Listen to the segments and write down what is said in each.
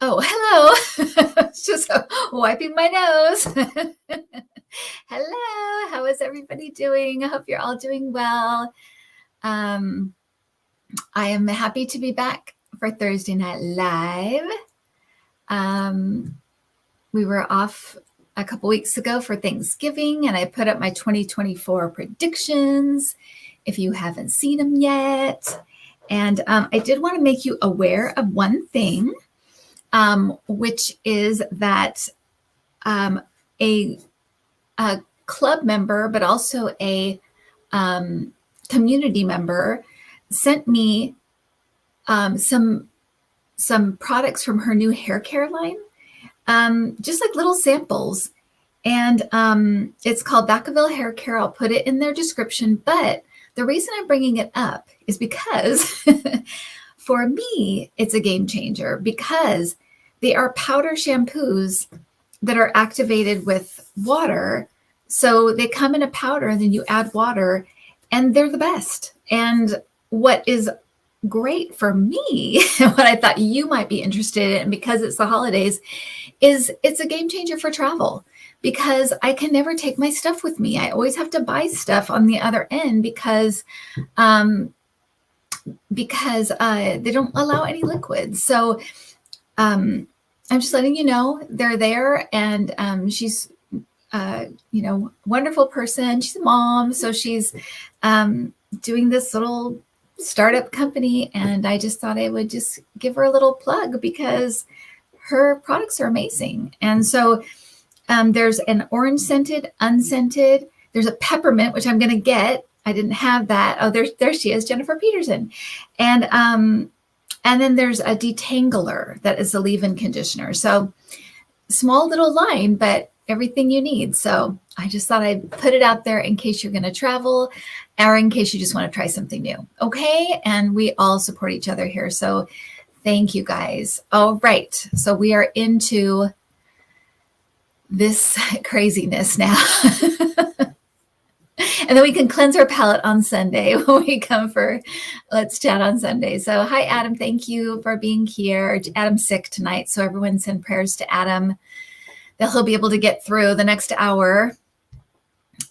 Oh, hello. Just wiping my nose. Hello. How is everybody doing? I hope you're all doing well. I am happy to be back for Thursday Night Live. We were off a couple weeks ago for Thanksgiving, and I put up my 2024 predictions if you haven't seen them yet. And I did want to make you aware of one thing, which is that a club member, but also a community member, sent me some products from her new hair care line, just like little samples. And it's called Vacaville Hair Care. I'll put it in their description. But the reason I'm bringing it up is because for me, it's a game changer, because they are powder shampoos that are activated with water. So they come in a powder, and then you add water, and they're the best. And what is great for me, what I thought you might be interested in, because it's the holidays, is it's a game changer for travel, because I can never take my stuff with me. I always have to buy stuff on the other end because they don't allow any liquids. So I'm just letting you know they're there, and she's wonderful person. She's a mom, so she's doing this little startup company, and I just thought I would just give her a little plug because her products are amazing. And so there's an orange scented, unscented. There's a peppermint, which I'm going to get. I didn't have that. Oh, there she is, Jennifer Peterson. And then there's a detangler that is a leave-in conditioner. So small little line, but everything you need. So I just thought I'd put it out there in case you're going to travel, or in case you just want to try something new. Okay. And we all support each other here. So thank you guys. All right. So we are into this craziness now. And then we can cleanse our palate on Sunday when we come for Let's Chat on Sunday. So hi, Adam. Thank you for being here. Adam's sick tonight, so everyone send prayers to Adam that he'll be able to get through the next hour.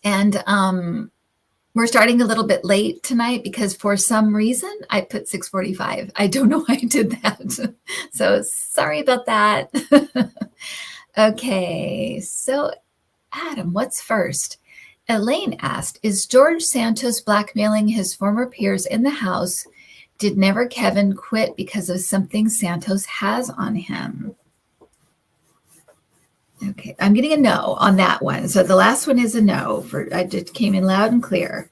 And we're starting a little bit late tonight because for some reason I put 6:45. I don't know why I did that. So sorry about that. Okay, so Adam, what's first? Elaine asked, is George Santos blackmailing his former peers in the House? Did Never Kevin quit because of something Santos has on him? Okay, I'm getting a no on that one. So the last one is a no. I just came in loud and clear.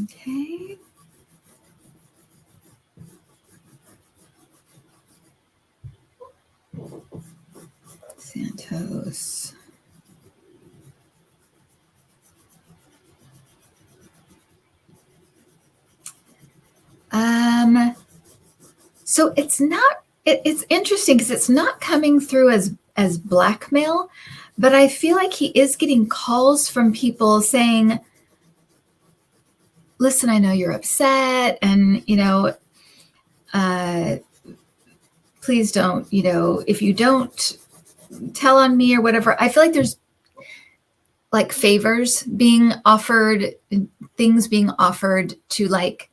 Okay. Santos. So it's not, it's interesting because it's not coming through as blackmail, but I feel like he is getting calls from people saying, listen, I know you're upset, and, please don't, if you don't tell on me or whatever. I feel like there's like favors being offered, things being offered to, like,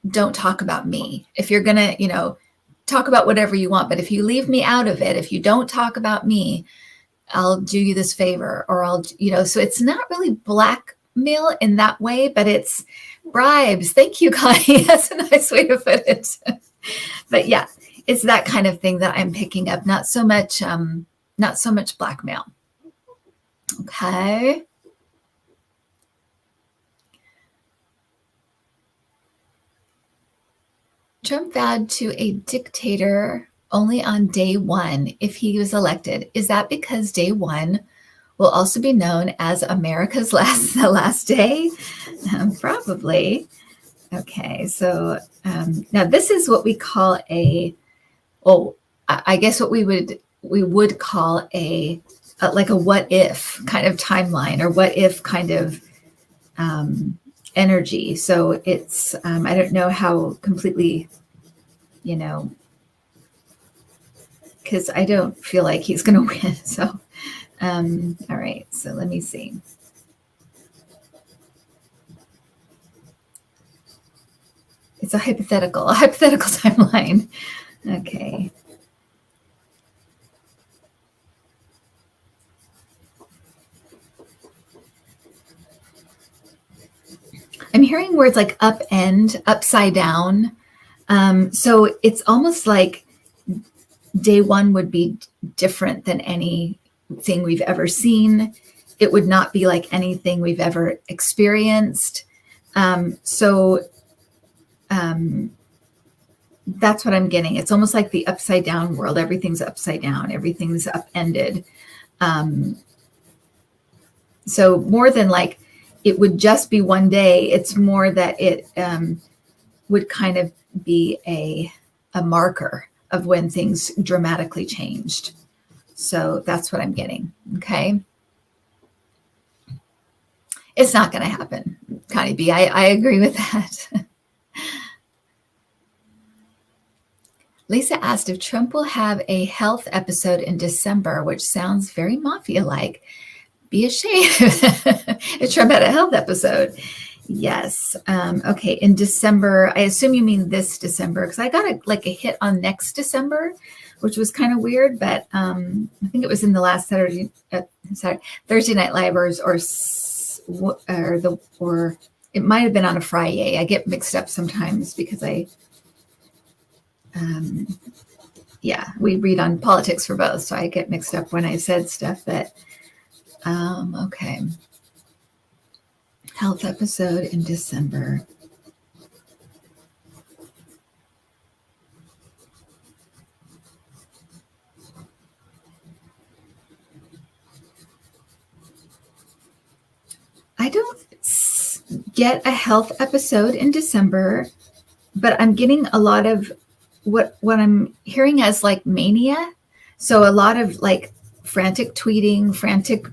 don't talk about me. If you're going to, talk about whatever you want, but if you leave me out of it, if you don't talk about me, I'll do you this favor, or I'll, so it's not really blackmail in that way, but it's bribes. Thank you, Connie. That's a nice way to put it. But yeah, it's that kind of thing that I'm picking up. Not so much blackmail. Okay. Trump vowed to a dictator only on day one if he was elected. Is that because day one will also be known as America's last day? Probably. Okay, so now this is what we call I guess what we would call like a what if kind of timeline, or what if kind of energy. So it's, I don't know how completely, because I don't feel like he's going to win. So, all right. So let me see. It's a hypothetical timeline. Okay. I'm hearing words like upend, upside down. So it's almost like day one would be different than anything we've ever seen. It would not be like anything we've ever experienced. That's what I'm getting. It's almost like the upside down world. Everything's upside down. Everything's upended. So more than like it would just be one day, it's more that it would kind of be a marker of when things dramatically changed. So that's what I'm getting. Okay. It's not going to happen, Connie B. I agree with that. Lisa asked if Trump will have a health episode in December, which sounds very mafia-like. Be ashamed if Trump had a health episode. Yes. Okay. In December, I assume you mean this December, because I got a hit on next December, which was kind of weird, but I think it was in the last Thursday Night Live or it might have been on a Friday. I get mixed up sometimes because we read on politics for both, so I get mixed up when I said stuff. But okay. Health episode in December. I don't get a health episode in December, but I'm getting a lot of what I'm hearing as like mania. So a lot of like frantic tweeting, frantic,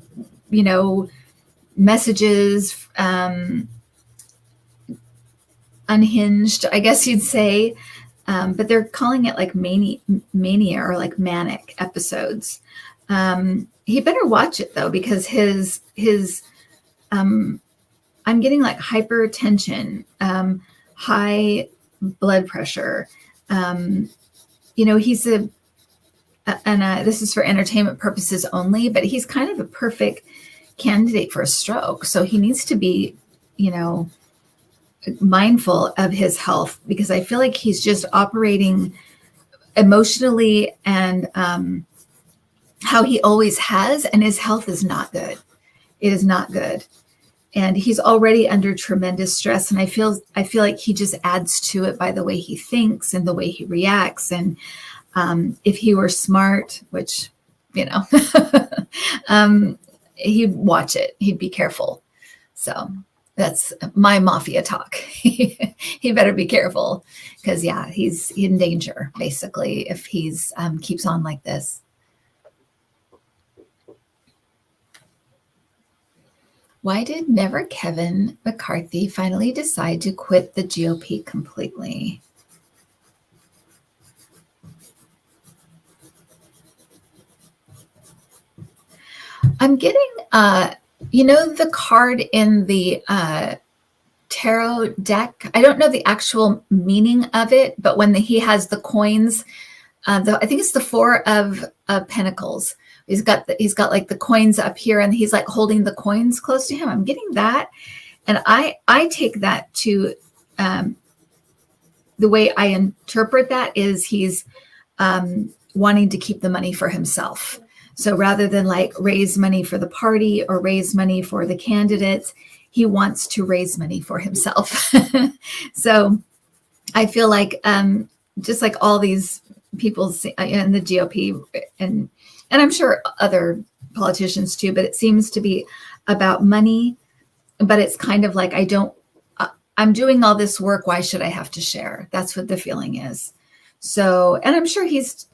messages, unhinged, I guess you'd say. But they're calling it like mania or like manic episodes. He better watch it though, because his I'm getting like hypertension, high blood pressure. He's this is for entertainment purposes only, but he's kind of a perfect candidate for a stroke. So he needs to be, mindful of his health, because I feel like he's just operating emotionally and how he always has, and his health is not good. It is not good. And he's already under tremendous stress. And I feel like he just adds to it by the way he thinks and the way he reacts. And if he were smart, which, he'd watch it. He'd be careful. So that's my mafia talk. He better be careful, because he's in danger basically if he's keeps on like this. Why did Never Kevin McCarthy finally decide to quit the GOP completely? I'm getting, the card in the tarot deck. I don't know the actual meaning of it, but when he has the coins, I think it's the Four of Pentacles. He's got like the coins up here, and he's like holding the coins close to him. I'm getting that, and I take that to the way I interpret that is he's wanting to keep the money for himself. So rather than like raise money for the party or raise money for the candidates, he wants to raise money for himself. So I feel like just like all these people in the GOP and I'm sure other politicians too, but it seems to be about money. But it's kind of like, I'm doing all this work. Why should I have to share? That's what the feeling is. So, and I'm sure he's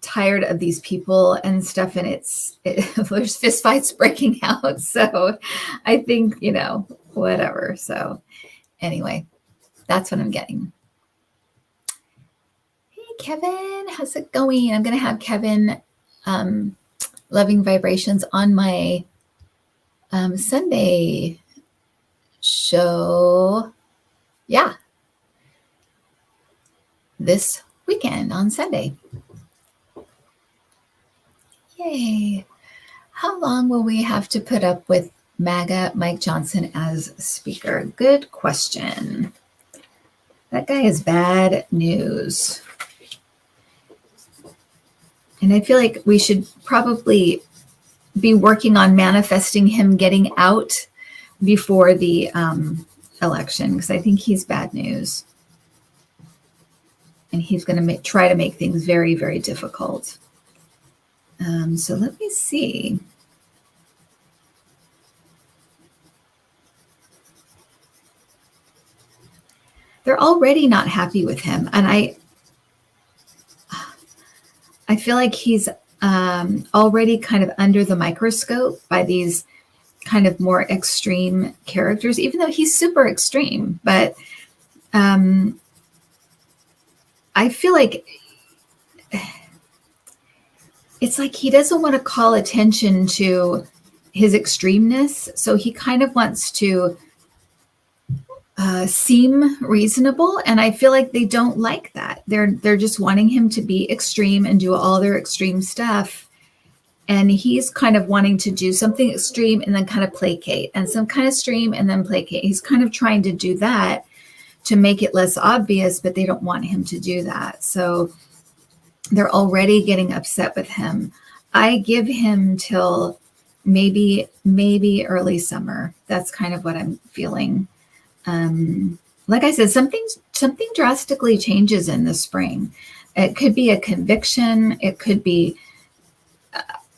tired of these people and stuff, and there's fistfights breaking out. So I think, whatever. So anyway, that's what I'm getting. Hey, Kevin, how's it going? I'm going to have Kevin, Loving Vibrations, on my Sunday show. Yeah. This weekend on Sunday. Yay. How long will we have to put up with MAGA Mike Johnson as speaker? Good question. That guy is bad news. And I feel like we should probably be working on manifesting him getting out before the election, because I think he's bad news. And he's going to try to make things very, very difficult. So let me see. They're already not happy with him. And I feel like he's already kind of under the microscope by these kind of more extreme characters, even though he's super extreme. But I feel like it's like he doesn't want to call attention to his extremeness. So he kind of wants to seem reasonable. And I feel like they don't like that. They're just wanting him to be extreme and do all their extreme stuff. And he's kind of wanting to do something extreme and then kind of placate, and some kind of extreme and then placate. He's kind of trying to do that to make it less obvious, but they don't want him to do that. So they're already getting upset with him. I give him till maybe early summer. That's kind of what I'm feeling. Like I said, something drastically changes in the spring. It could be a conviction. It could be,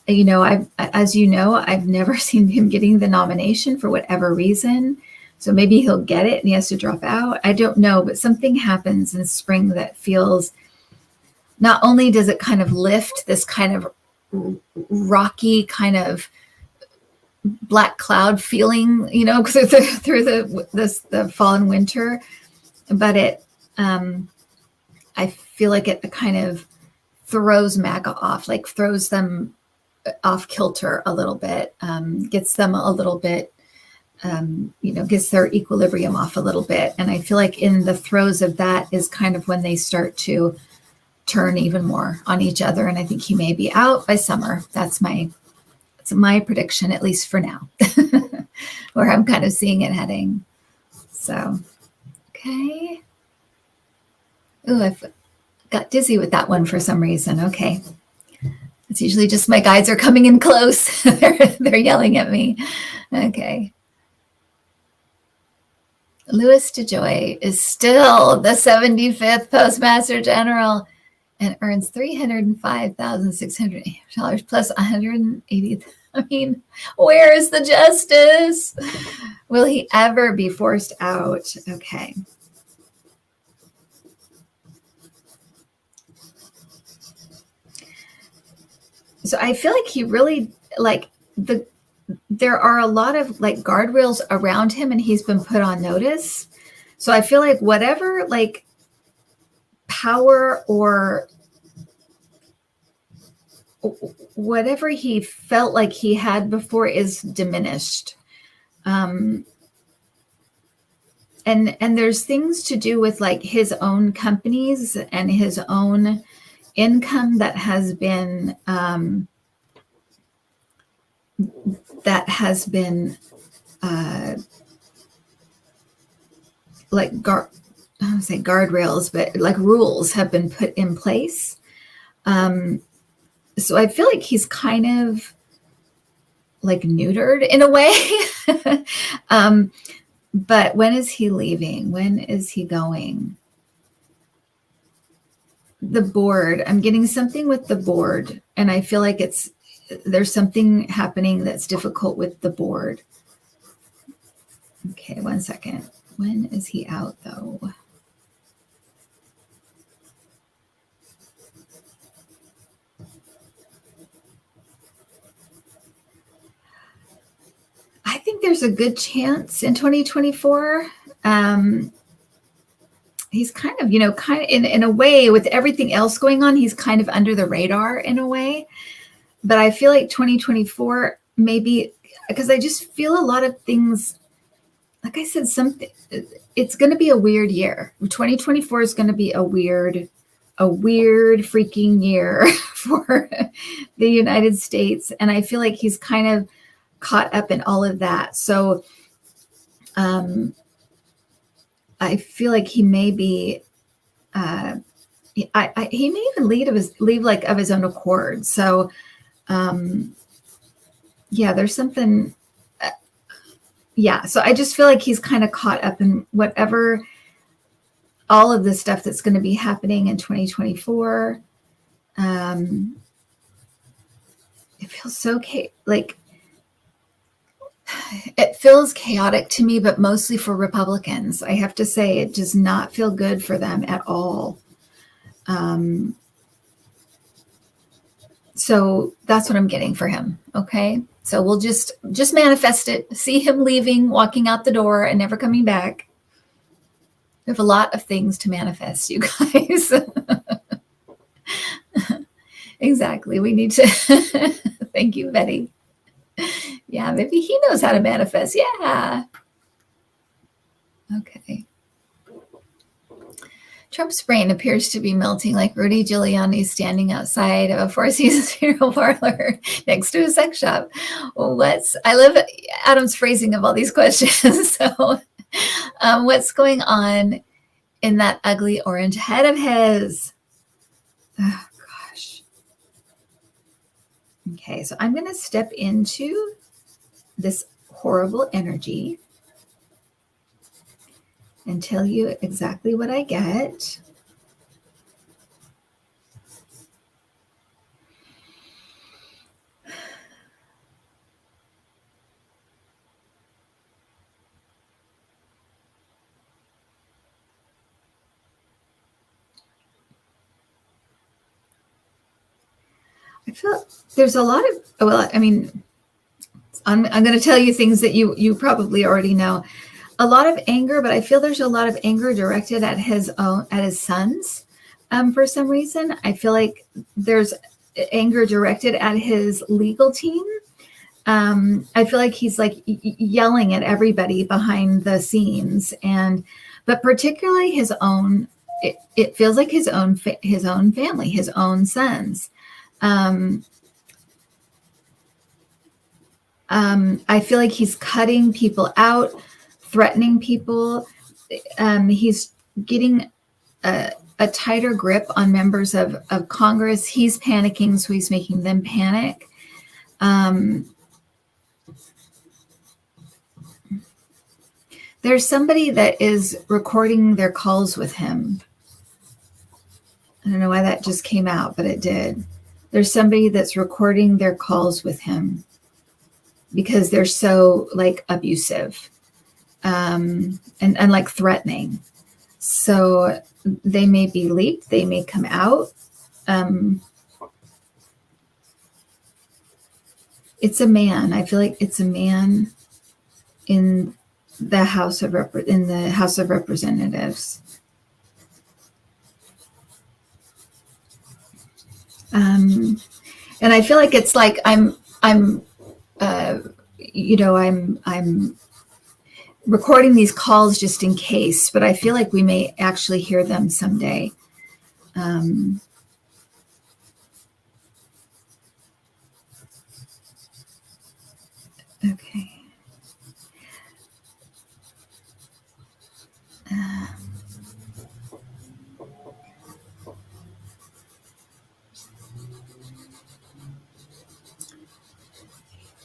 I've never seen him getting the nomination for whatever reason. So maybe he'll get it and he has to drop out. I don't know, but something happens in spring that feels, not only does it kind of lift this kind of rocky kind of black cloud feeling, through the fall and winter, but I feel like it kind of throws MAGA off, like throws them off kilter a little bit, gets them a little bit, gets their equilibrium off a little bit. And I feel like in the throes of that is kind of when they start to turn even more on each other. And I think he may be out by summer. That's my prediction, at least for now, where I'm kind of seeing it heading. So, okay. Ooh, I got dizzy with that one for some reason. Okay. It's usually just my guides are coming in close. They're yelling at me. Okay. Louis DeJoy is still the 75th Postmaster General and earns $305,600 plus $180,000. I mean, where is the justice? Will he ever be forced out? Okay. So I feel like he really, there are a lot of guardrails around him, and he's been put on notice. So I feel like whatever power or whatever he felt like he had before is diminished. And there's things to do with his own companies and his own income that has been I don't say guardrails, but rules have been put in place. So I feel like he's kind of neutered in a way. But when is he leaving? When is he going? The board. I'm getting something with the board, and I feel like there's something happening that's difficult with the board. Okay, 1 second. When is he out though? there's a good chance in 2024. He's kind of, in a way, with everything else going on, he's kind of under the radar in a way. But I feel like 2024, maybe, because I just feel a lot of things, like I said, it's going to be a weird year. 2024 is going to be a weird freaking year for the United States. And I feel like he's kind of caught up in all of that. So I feel like he may be, he may even leave of his own accord. So there's something, so I just feel like he's kind of caught up in whatever, all of the stuff that's going to be happening in 2024. It feels so it feels chaotic to me, but mostly for Republicans. I have to say, it does not feel good for them at all. So that's what I'm getting for him. Okay. So we'll just manifest it. See him leaving, walking out the door and never coming back. We have a lot of things to manifest, you guys. Exactly. We need to. Thank you, Betty. Yeah, maybe he knows how to manifest. Yeah. Okay. Trump's brain appears to be melting like Rudy Giuliani standing outside of a Four Seasons funeral parlor next to a sex shop. I love Adam's phrasing of all these questions. So what's going on in that ugly orange head of his? Oh, gosh. Okay, so I'm going to step into this horrible energy and tell you exactly what I get. I feel there's a lot of, I'm going to tell you things that you probably already know. A lot of anger, but I feel there's a lot of anger directed at his sons. For some reason, I feel like there's anger directed at his legal team. I feel like he's yelling at everybody behind the scenes, but particularly his own. It feels like his own family, his own sons. I feel like he's cutting people out, threatening people. He's getting a tighter grip on members of Congress. He's panicking, so he's making them panic. There's somebody that is recording their calls with him. I don't know why that just came out, but it did. There's somebody that's recording their calls with him because they're so abusive and threatening. So they may be leaked. They may come out. It's a man. I feel like it's a man in the House of Representatives. And I feel like it's like I'm recording these calls just in case, but I feel like we may actually hear them someday. Okay.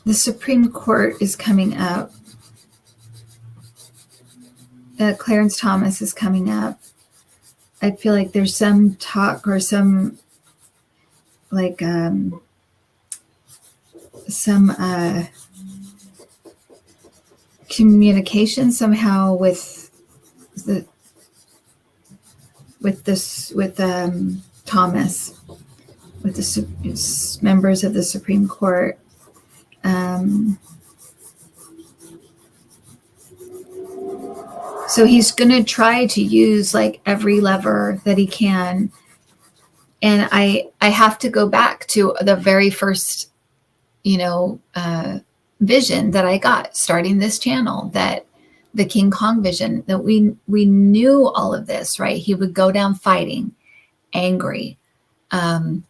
The Supreme Court is coming up. Clarence Thomas is coming up. I feel like there's some talk or some communication somehow with Thomas, with the members of the Supreme Court. So he's going to try to use like every lever that he can. And I have to go back to the very first, vision that I got starting this channel, that the King Kong vision, that we knew all of this, right? He would go down fighting, angry, and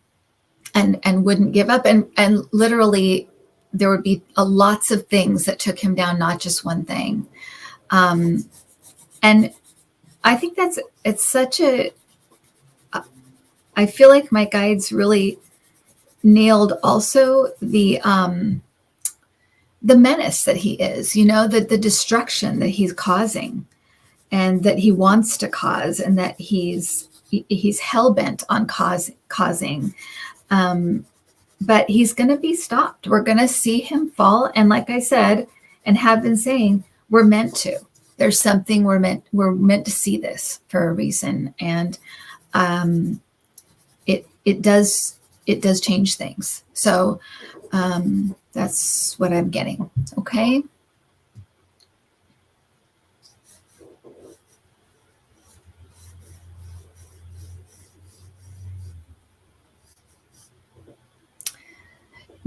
wouldn't give up. And literally there would be lots of things that took him down, not just one thing. And I think it's such I feel like my guides really nailed also the menace that he is, the destruction that he's causing and that he wants to cause, and that he's hell-bent on causing. But he's going to be stopped. We're going to see him fall. And like I said, and have been saying, we're meant to. There's something we're meant to see this for a reason. And it does change things. So that's what I'm getting. Okay.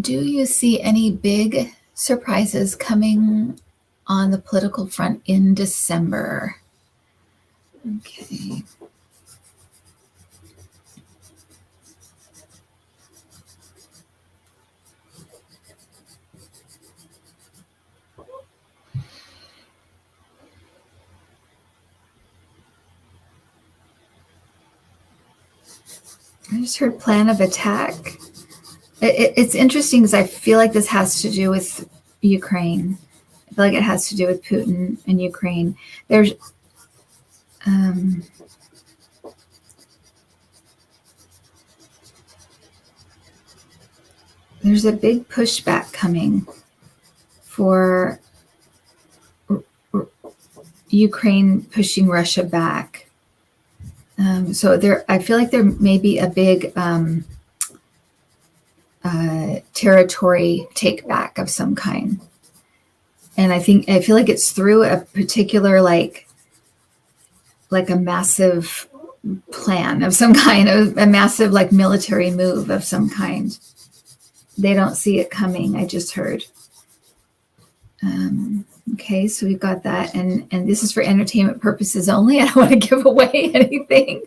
Do you see any big surprises coming on the political front in December? Okay. I just heard plan of attack. It's interesting because I feel like this has to do with Ukraine. I feel like it has to do with Putin and Ukraine. There's a big pushback coming for Ukraine pushing Russia back. So I feel like there may be a big territory take back of some kind. And I feel like it's through a particular, like a massive plan of some kind, a massive like military move of some kind. They don't see it coming. I just heard. Okay, so we've got that, and this is for entertainment purposes only. I don't want to give away anything.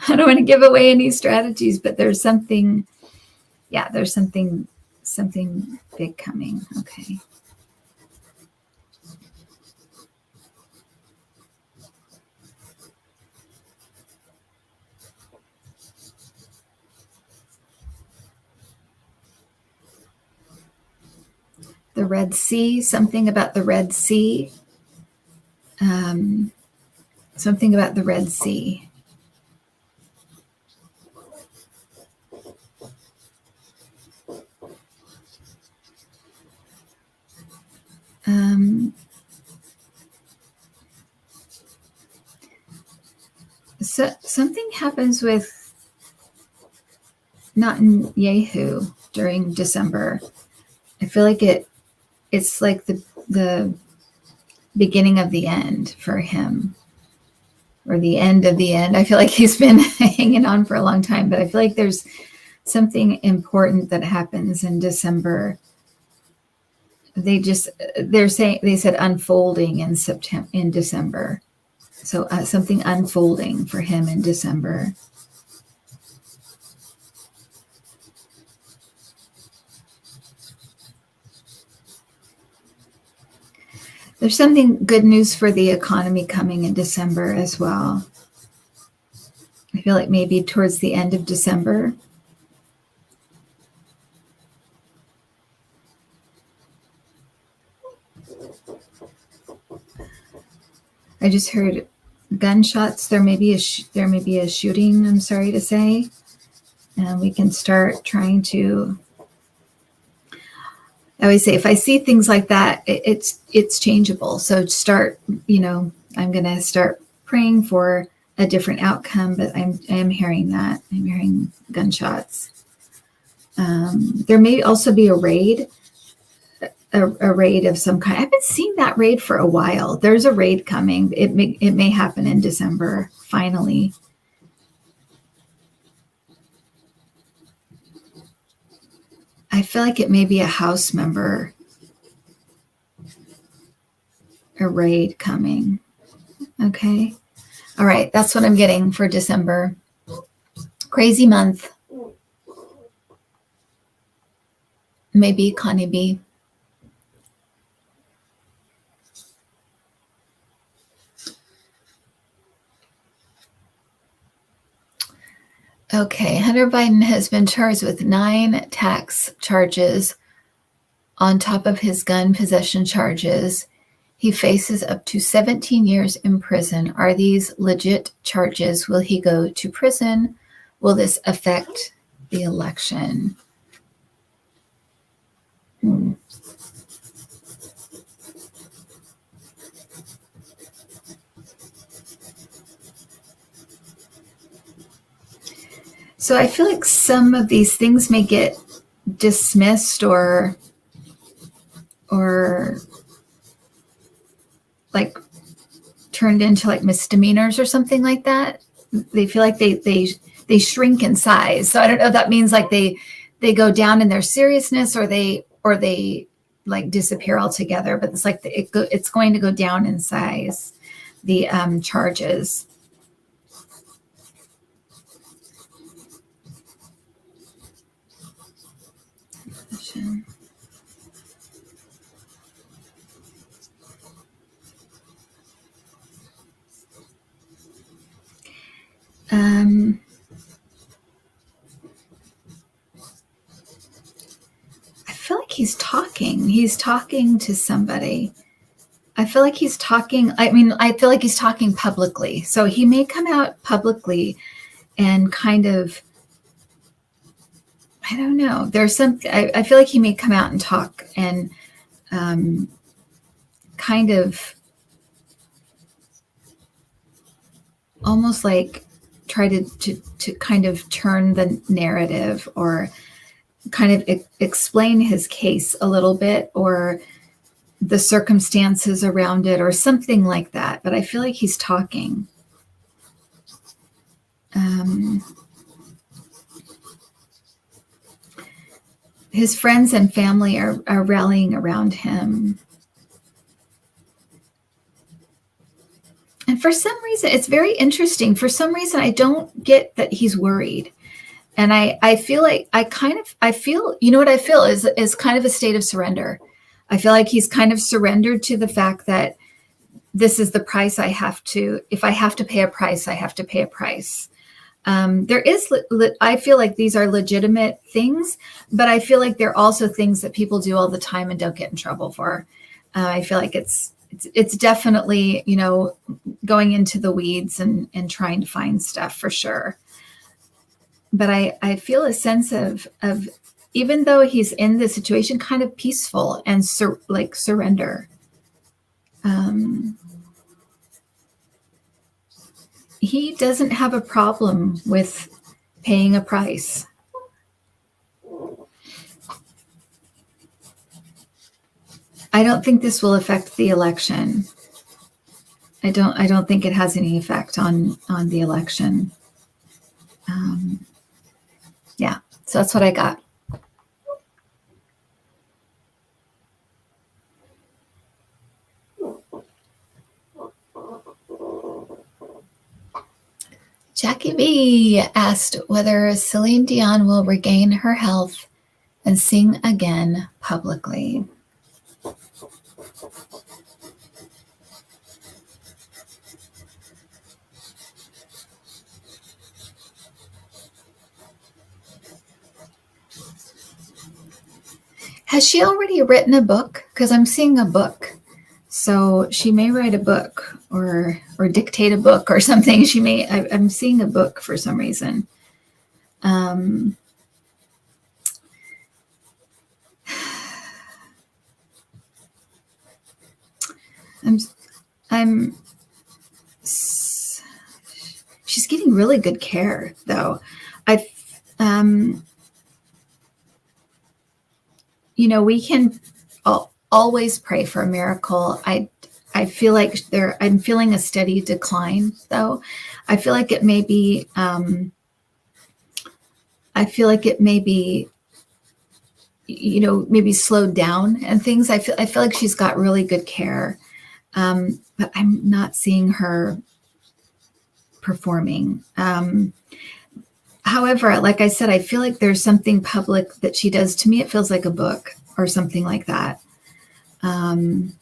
I don't want to give away any strategies, but there's something. Yeah, there's something big coming. Okay. The Red Sea, something about the Red Sea. Something about the Red Sea. So something happens with Netanyahu during December. I feel like it's like the beginning of the end for him, or the end of the end. I feel like he's been hanging on for a long time, but I feel like there's something important that happens in December. They said unfolding in December. So something unfolding for him in December. There's something good news for the economy coming in December as well. I feel like maybe towards the end of December. I just heard gunshots. There may be a shooting, I'm sorry to say. And we can start trying to, I always say, if I see things like that, it's changeable. So start, I'm going to start praying for a different outcome, but I am hearing that. I'm hearing gunshots. There may also be a raid a raid of some kind. I've been seeing that raid for a while. There's a raid coming. It may happen in December, finally. I feel like it may be a House member, a raid coming. Okay. All right. That's what I'm getting for December. Crazy month. Maybe Connie B. Okay, Hunter Biden has been charged with 9 tax charges on top of his gun possession charges. He faces up to 17 years in prison. Are these legit charges? Will he go to prison? Will this affect the election? So I feel like some of these things may get dismissed or like turned into like misdemeanors or something like that. They feel like they shrink in size. So I don't know if that means like they go down in their seriousness or they like disappear altogether. But it's like it's going to go down in size, the charges. I feel like he's talking. He's talking to somebody. I feel like he's talking. I feel like he's talking publicly. So he may come out publicly and kind of, I don't know. There's some, I feel like he may come out and talk and kind of almost like try to kind of turn the narrative or kind of explain his case a little bit or the circumstances around it or something like that. But I feel like he's talking. His friends and family are rallying around him. And for some reason, it's very interesting. For some reason, I don't get that he's worried. And I feel like I feel, you know what I feel is kind of a state of surrender. I feel like he's kind of surrendered to the fact that this is the price I have to, if I have to pay a price, I have to pay a price. There is, I feel like these are legitimate things, but I feel like they're also things that people do all the time and don't get in trouble for. I feel like it's definitely, going into the weeds and trying to find stuff for sure. But I feel a sense of even though he's in this situation, kind of peaceful and surrender. He doesn't have a problem with paying a price. I don't think this will affect the election. I don't think it has any effect on the election. Yeah, so that's what I got. Jackie B asked whether Celine Dion will regain her health and sing again publicly. Has she already written a book? Because I'm seeing a book. So she may write a book or dictate a book or something. She may, I'm seeing a book for some reason. She's getting really good care though. We can, always pray for a miracle. I feel like I'm feeling a steady decline, though. I feel like it may be, maybe slowed down and things. I feel like she's got really good care, but I'm not seeing her performing. However, like I said, I feel like there's something public that she does. To me, it feels like a book or something like that. And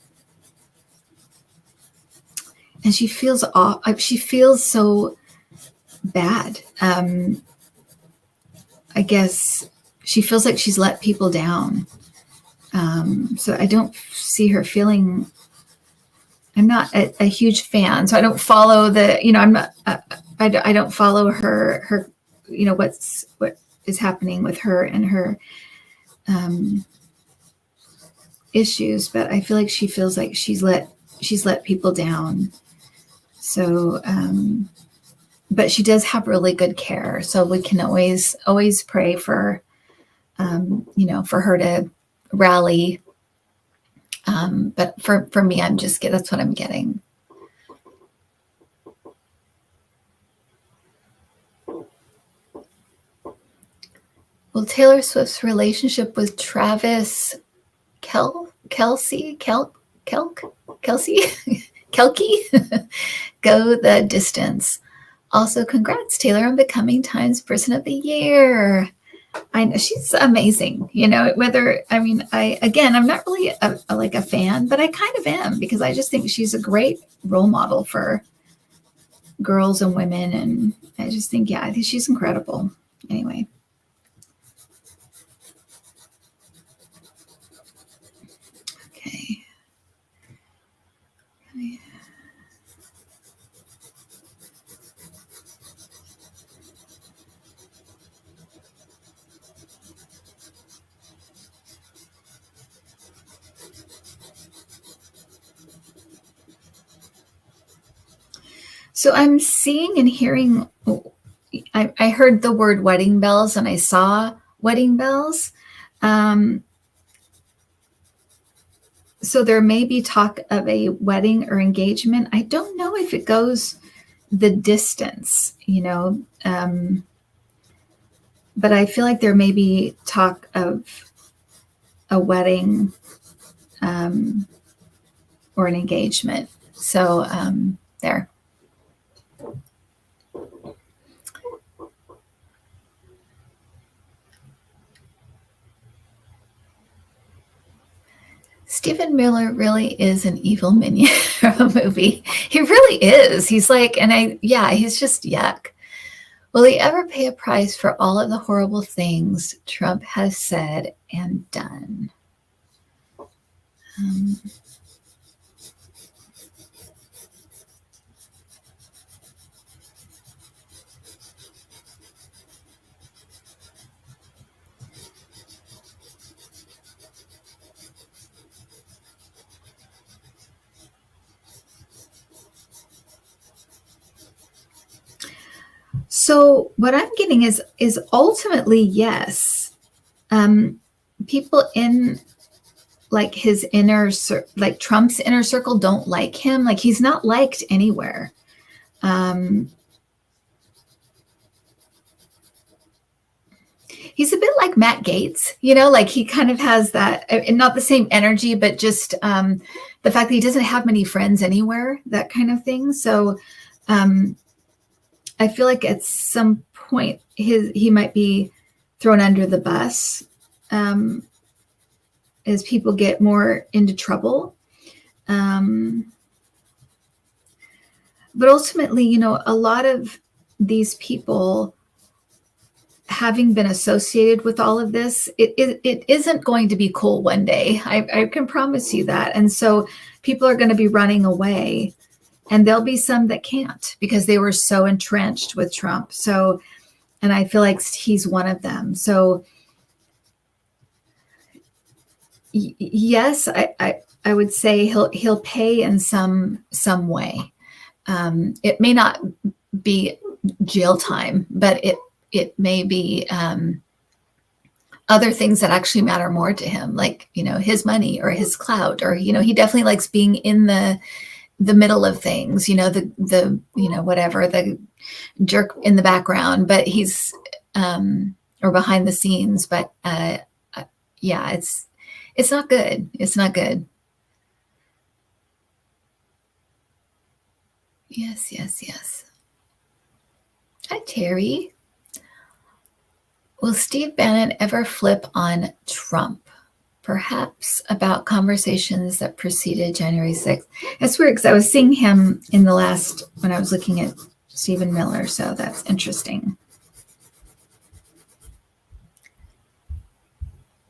she feels so bad. I guess she feels like she's let people down. So I don't see her feeling. I'm not a huge fan, so I don't follow I'm not. I don't follow her. What is happening with her and her issues, but I feel like she feels like she's let people down. So, but she does have really good care, so we can always pray for, for her to rally. But for me, that's what I'm getting. Well, Taylor Swift's relationship with Travis Kelce go the distance. Also, congrats, Taylor, on becoming Times Person of the Year. I know she's amazing. I'm not really a fan, but I kind of am, because I just think she's a great role model for girls and women. And I just think, I think she's incredible. Anyway. Okay. So I'm seeing and hearing, I heard the word wedding bells and I saw wedding bells. So there may be talk of a wedding or engagement. I don't know if it goes the distance, but I feel like there may be talk of a wedding or an engagement. So there. Stephen Miller really is an evil minion of a movie. He really is. He's like, he's just yuck. Will he ever pay a price for all of the horrible things Trump has said and done? So what I'm getting is ultimately yes. People in like his like Trump's inner circle don't like him. Like he's not liked anywhere. He's a bit like Matt Gaetz, like he kind of has that, and not the same energy, but just the fact that he doesn't have many friends anywhere, that kind of thing. So I feel like at some point he might be thrown under the bus as people get more into trouble. But ultimately, a lot of these people, having been associated with all of this, it isn't going to be cool one day. I can promise you that. And so people are going to be running away, and there'll be some that can't because they were so entrenched with Trump. So, and I feel like he's one of them. So yes, I would say he'll pay in some way. It may not be jail time, but it may be other things that actually matter more to him, like, his money or his clout, or, he definitely likes being in the middle of things, the whatever, the jerk in the background, but he's, or behind the scenes, but, yeah, it's not good. It's not good. Yes, yes, yes. Hi, Terry. Will Steve Bannon ever flip on Trump? Perhaps about conversations that preceded January 6th. That's weird because I was seeing him in the last, when I was looking at Stephen Miller, so that's interesting.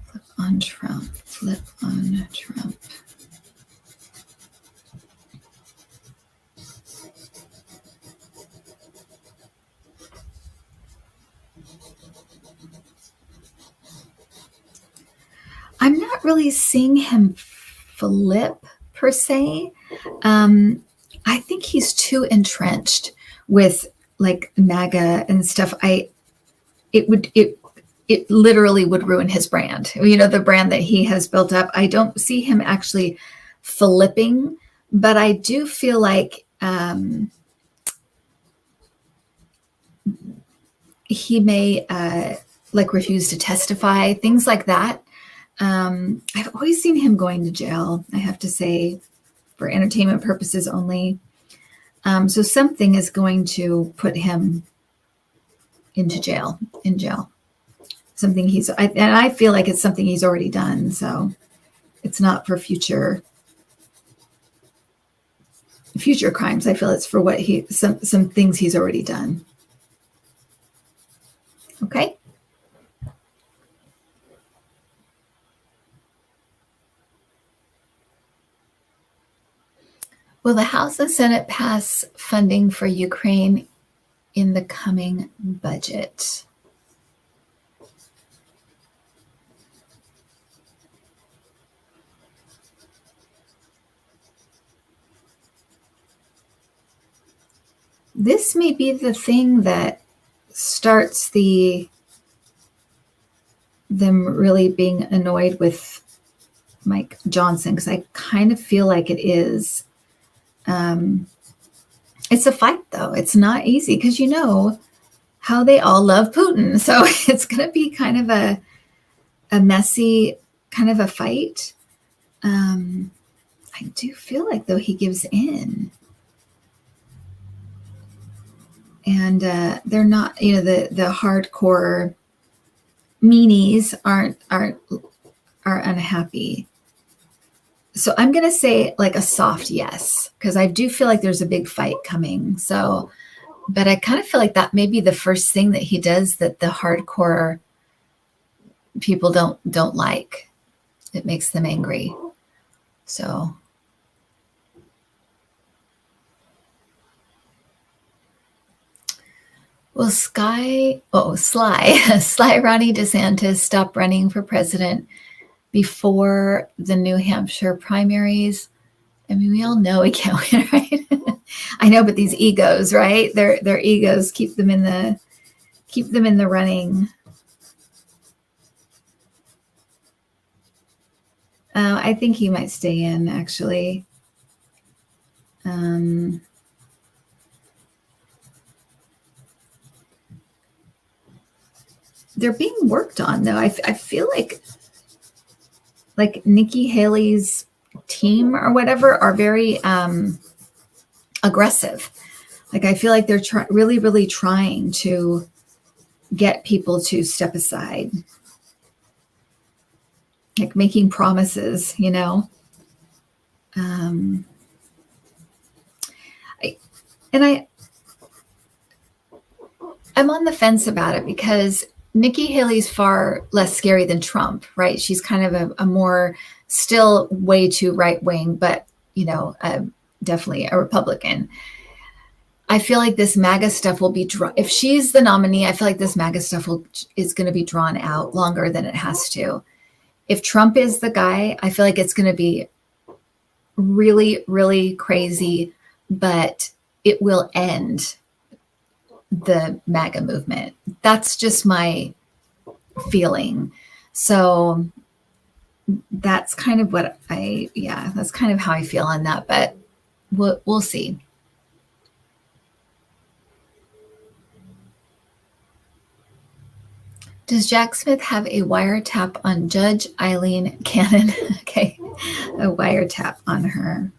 Flip on Trump. Flip on Trump. I'm not really seeing him flip per se. I think he's too entrenched with like MAGA and stuff. It literally would ruin his brand. The brand that he has built up. I don't see him actually flipping, but I do feel like he may like refuse to testify, things like that. I've always seen him going to jail, I have to say, for entertainment purposes only. So something is going to put him in jail. Something and I feel like it's something he's already done. So it's not for future crimes. I feel it's for what some things he's already done. Okay. Will the House and Senate pass funding for Ukraine in the coming budget? This may be the thing that starts them really being annoyed with Mike Johnson, because I kind of feel like it is. It's a fight, though. It's not easy because how they all love Putin. So it's going to be kind of a messy kind of a fight. I do feel like, though, he gives in. And they're not, the hardcore meanies are unhappy. So I'm going to say like a soft yes, because I do feel like there's a big fight coming. So, but I kind of feel like that may be the first thing that he does that the hardcore people don't like. It makes them angry. So. Will Sly Ronnie DeSantis stop running for president before the New Hampshire primaries? I mean, we all know he can't win, right? I know, but these egos, right? Their egos keep them in the running. I think he might stay in, actually. They're being worked on, though. I feel like Nikki Haley's team or whatever are very aggressive. Like, I feel like they're really, really trying to get people to step aside, like making promises, I'm on the fence about it because Nikki Haley's far less scary than Trump, right? She's kind of a more still way too right wing, but definitely a Republican. I feel like this MAGA stuff will be if she's the nominee. I feel like this MAGA stuff is going to be drawn out longer than it has to. If Trump is the guy, I feel like it's going to be really, really crazy, but it will end the MAGA movement. That's just my feeling. So that's kind of what that's kind of how I feel on that, but we'll see. Does Jack Smith have a wiretap on Judge Eileen Cannon? Okay, a wiretap on her.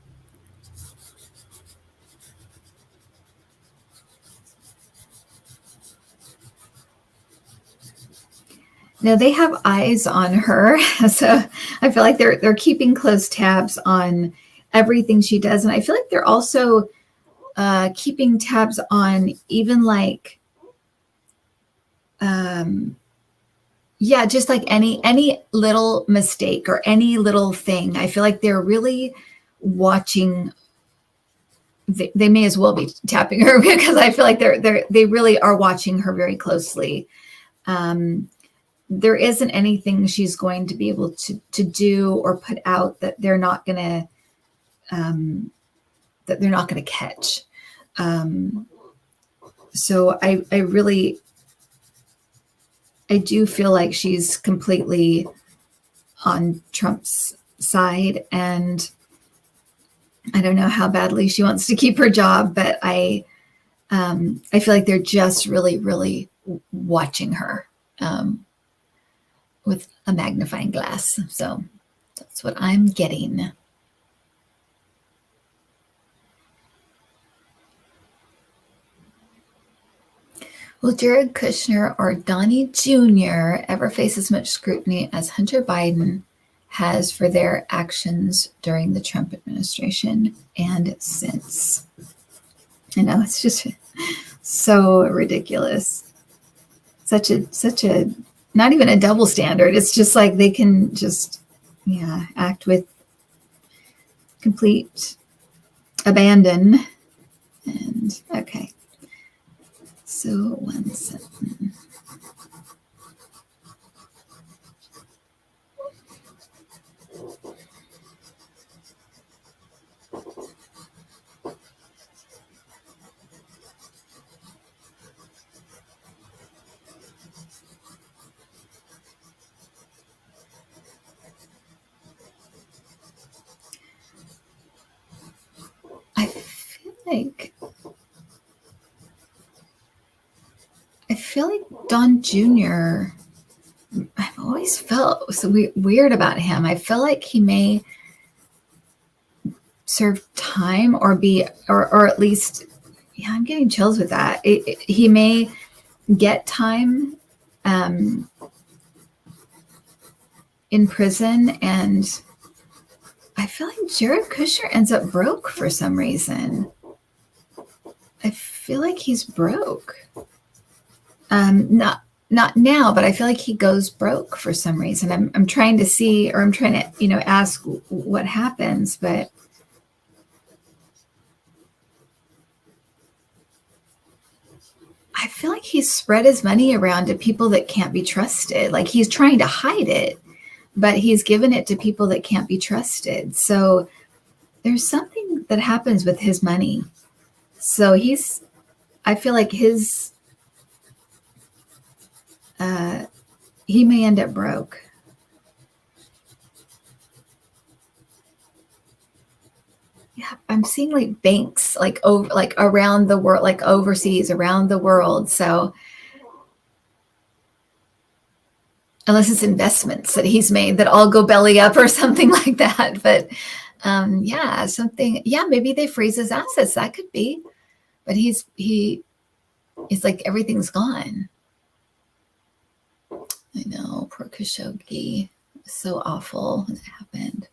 No, they have eyes on her, so I feel like they're keeping close tabs on everything she does, and I feel like they're also keeping tabs on even like, just like any little mistake or any little thing. I feel like they're really watching. They may as well be tapping her because I feel like they really are watching her very closely. There isn't anything she's going to be able to do or put out that they're not going to catch. So I do feel like she's completely on Trump's side, and I don't know how badly she wants to keep her job, but I feel like they're just really, really watching her with a magnifying glass. So that's what I'm getting. Will Jared Kushner or Donnie Jr. ever face as much scrutiny as Hunter Biden has for their actions during the Trump administration and since? I know, it's just so ridiculous. Such a not even a double standard. It's just like they can just act with complete abandon. And okay. So 1 second. I feel like Don Jr. I've always felt so weird about him. I feel like he may serve time or at least, I'm getting chills with that. He may get time in prison, and I feel like Jared Kushner ends up broke for some reason. I feel like he's broke. Not now, but I feel like he goes broke for some reason. I'm trying to see, or I'm trying to, ask what happens, but I feel like he's spread his money around to people that can't be trusted. Like he's trying to hide it, but he's given it to people that can't be trusted. So there's something that happens with his money. So I feel like he may end up broke. Yeah, I'm seeing like banks like around the world, like overseas, around the world. So unless it's investments that he's made that all go belly up or something like that. But maybe they freeze his assets. That could be. But it's like everything's gone. I know, poor Khashoggi. So awful when it happened.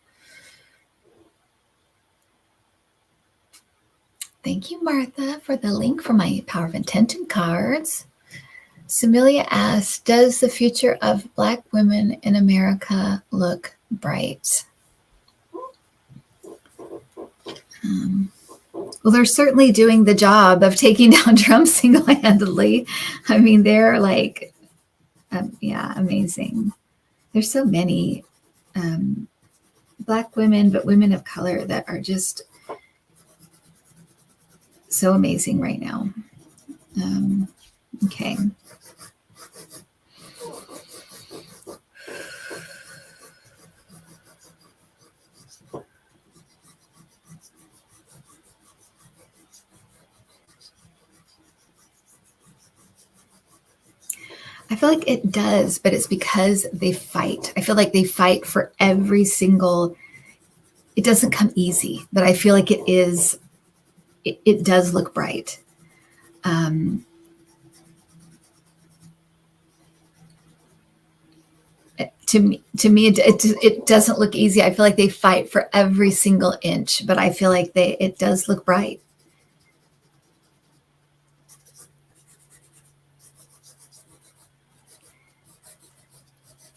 Thank you, Martha, for the link for my Power of Intention cards. Samilia asks, does the future of Black women in America look bright? Well, they're certainly doing the job of taking down Trump single-handedly. I mean, they're like, amazing. There's so many Black women, but women of color that are just so amazing right now. Okay. I feel like it does, but it's because they fight. I feel like they fight for every single, it doesn't come easy, but I feel like it does look bright. To me, it doesn't look easy. I feel like they fight for every single inch, but I feel like it does look bright.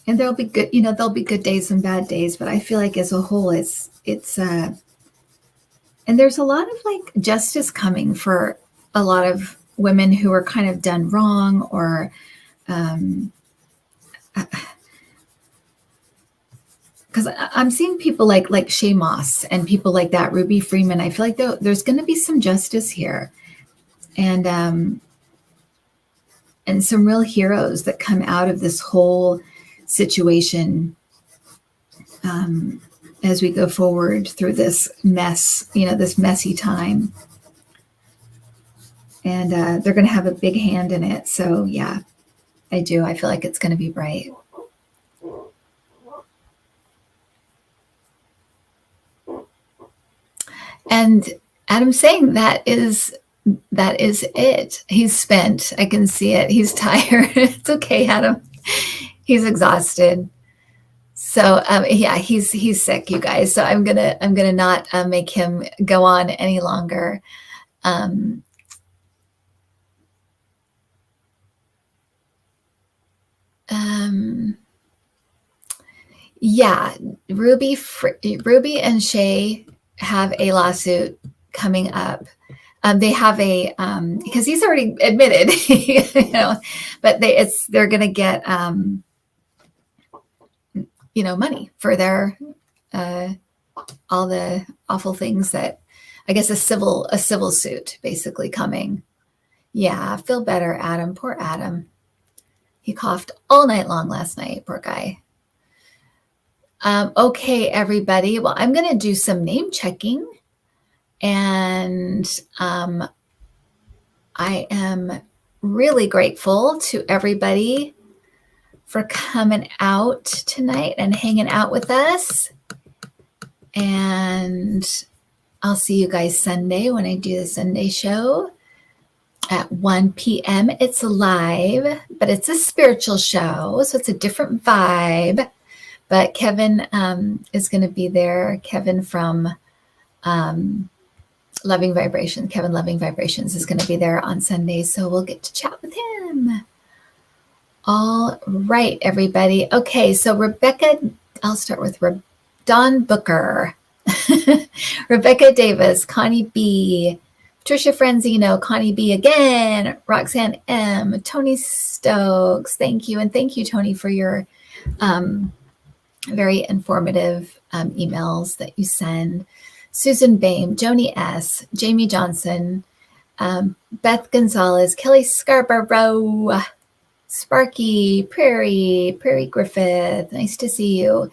And there'll be good, there'll be good days and bad days, but I feel like as a whole, and there's a lot of like justice coming for a lot of women who are kind of done wrong, or because I'm seeing people like Shay Moss and people like that, Ruby Freeman. I feel like there's going to be some justice here, and some real heroes that come out of this whole situation as we go forward through this mess, this messy time. And they're going to have a big hand in it. So yeah, I do. I feel like it's going to be bright. And Adam's saying that is it. He's spent. I can see it. He's tired. It's okay, Adam. He's exhausted. So yeah, he's sick, you guys. So I'm gonna not make him go on any longer. Yeah, Ruby and Shay have a lawsuit coming up. They have because he's already admitted, but they're going to get money for their all the awful things that, I guess, a civil suit basically coming. Yeah, feel better, Adam. Poor Adam. He coughed all night long last night. Poor guy. Okay, everybody. Well, I'm going to do some name checking, and I am really grateful to everybody for coming out tonight and hanging out with us. And I'll see you guys Sunday when I do the Sunday show at 1 p.m. It's live, but it's a spiritual show, so it's a different vibe. But Kevin is going to be there. Kevin from Loving Vibrations. Kevin Loving Vibrations is going to be there on Sunday, so we'll get to chat with him. All right, everybody. Okay, so Rebecca, I'll start with Dawn Booker, Rebecca Davis, Connie B, Patricia Franzino, Connie B again, Roxanne M, Tony Stokes. Thank you. And thank you, Tony, for your very informative emails that you send. Susan Boehm, Joni S, Jamie Johnson, Beth Gonzalez, Kelly Scarborough, Sparky, Prairie Griffith, nice to see you.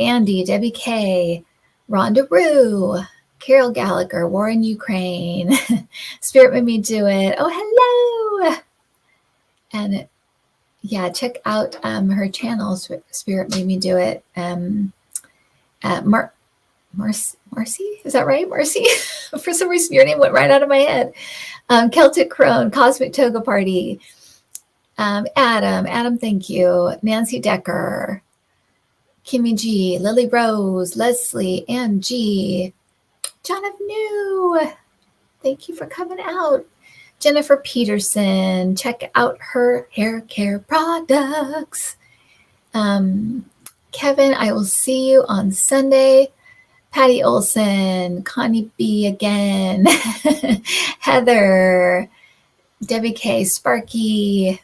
Andy, Debbie K, Rhonda Rue, Carol Gallagher, War in Ukraine, Spirit Made Me Do It. Oh, hello. And yeah, check out her channel, Spirit Made Me Do It. Marcy, is that right? Marcy? For some reason, your name went right out of my head. Celtic Crone, Cosmic Toga Party. Adam, thank you. Nancy Decker, Kimmy G, Lily Rose, Leslie, Ann G, John of New. Thank you for coming out. Jennifer Peterson, check out her hair care products. Kevin, I will see you on Sunday. Patty Olson, Connie B again, Heather, Debbie K, Sparky,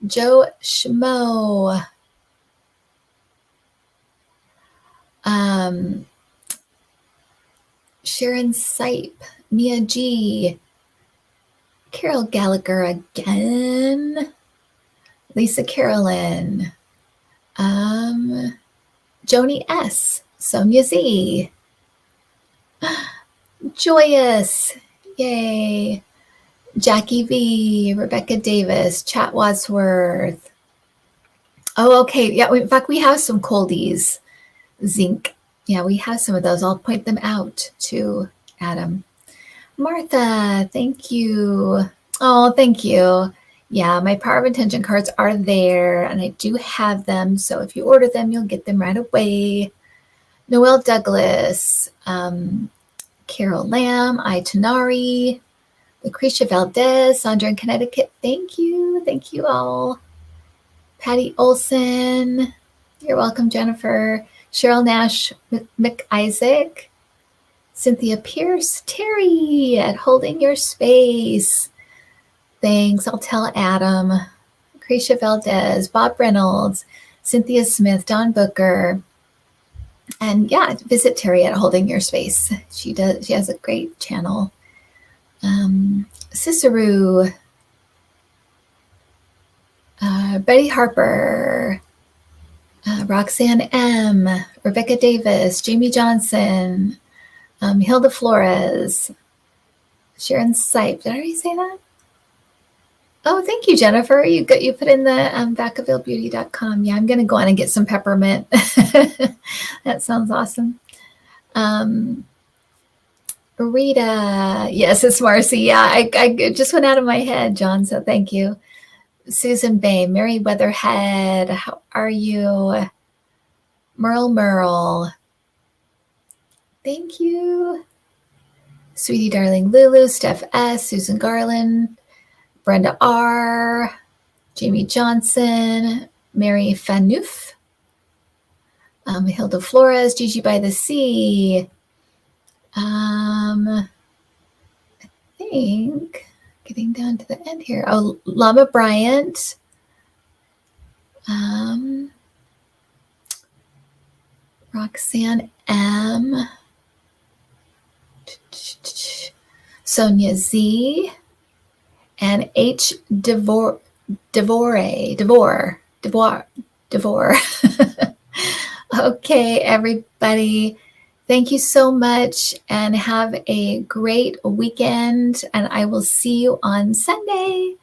Joe Schmo, Sharon Sipe, Mia G, Carol Gallagher again, Lisa Carolyn, Joni S, Sonia Z, Joyous, yay, Jackie V, Rebecca Davis, Chat Wadsworth. Oh, okay. Yeah, in fact, we have some coldies. Zinc. Yeah, we have some of those. I'll point them out to Adam. Martha, thank you. Oh, thank you. Yeah, my Power of Intention cards are there, and I do have them. So if you order them, you'll get them right away. Noelle Douglas, Carol Lamb, Itanari, Lucretia Valdez, Sandra in Connecticut. Thank you. Thank you all. Patty Olson. You're welcome, Jennifer. Cheryl Nash McIsaac. Cynthia Pierce. Terry at Holding Your Space. Thanks. I'll tell Adam. Lucretia Valdez. Bob Reynolds. Cynthia Smith. Don Booker. And yeah, visit Terry at Holding Your Space. She has a great channel. Cicero. Betty Harper. Roxanne M. Rebecca Davis. Jamie Johnson. Hilda Flores. Sharon Sipe. Did I already say that? Oh, thank you, Jennifer. You put in the vacavillebeauty.com. Yeah, I'm going to go on and get some peppermint. That sounds awesome. Rita. Yes, it's Marcy. Yeah, I just went out of my head, John, so thank you. Susan Bay. Mary Weatherhead. How are you? Merle. Thank you. Sweetie Darling Lulu. Steph S. Susan Garland. Brenda R., Jamie Johnson, Mary Fanouf, Hilda Flores, Gigi by the Sea. I think getting down to the end here. Oh, Lama Bryant. Roxanne M. Sonia Z. And H. Devore. Okay, everybody. Thank you so much and have a great weekend. And I will see you on Sunday.